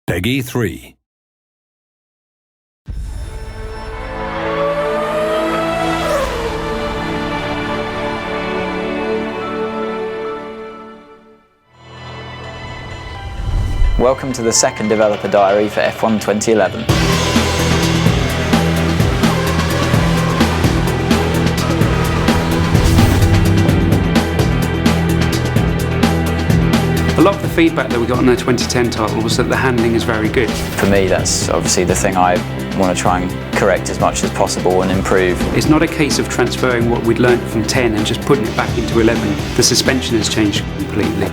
Peggy 3. Welcome to the second developer diary for F1 2011. A lot of the feedback that we got on the 2010 title was that the handling is very good. For me, that's obviously the thing I want to try and correct as much as possible and improve. It's not a case of transferring what we'd learnt from 10 and just putting it back into 11. The suspension has changed completely.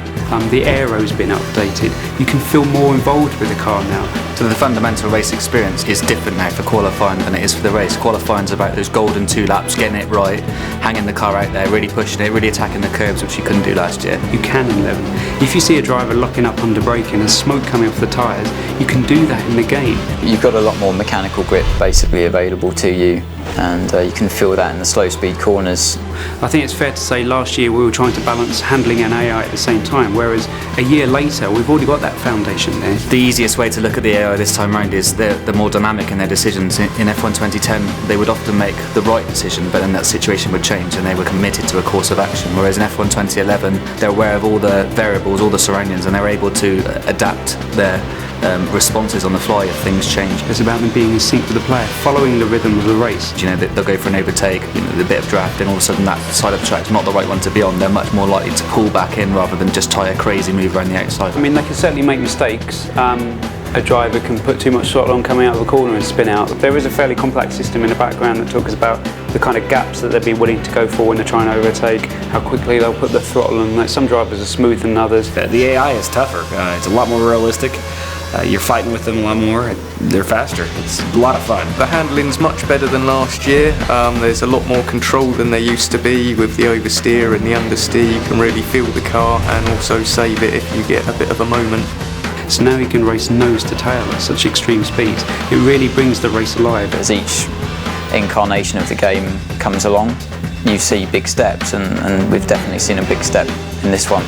The aero's been updated. You can feel more involved with the car now. So the fundamental race experience is different now for qualifying than it is for the race. Qualifying's about those golden 2 laps, getting it right, hanging the car out there, really pushing it, really attacking the curbs, which you couldn't do last year. You can in 11. If you see a driver locking up under braking and smoke coming off the tyres, you can do that in the game. You've got a lot more mechanical grip basically available to you, and you can feel that in the slow speed corners. I think it's fair to say last year we were trying to balance handling and AI at the same time, whereas a year later we've already got that foundation there. The easiest way to look at the AI this time round is they're more dynamic in their decisions. In F1 2010 they would often make the right decision, but then that situation would change and they were committed to a course of action, whereas in F1 2011 they're aware of all the variables, all the surroundings, and they're able to adapt their responses on the fly if things change. It's about them being in sync with the player, following the rhythm of the race. You know, they'll go for an overtake, the bit of draft, and all of a sudden that side of the track's not the right one to be on. They're much more likely to pull back in rather than just try a crazy move around the outside. I mean, they can certainly make mistakes. A driver can put too much throttle on coming out of a corner and spin out. There is a fairly complex system in the background that talks about the kind of gaps that they'd be willing to go for when they're trying to overtake, how quickly they'll put the throttle on. Like, some drivers are smoother than others. The AI is tougher. It's a lot more realistic. You're fighting with them a lot more. They're faster. It's a lot of fun. The handling's much better than last year. There's a lot more control than there used to be with the oversteer and the understeer. You can really feel the car and also save it if you get a bit of a moment. So now you can race nose to tail at such extreme speeds. It really brings the race alive. As each incarnation of the game comes along, you see big steps, and we've definitely seen a big step in this one.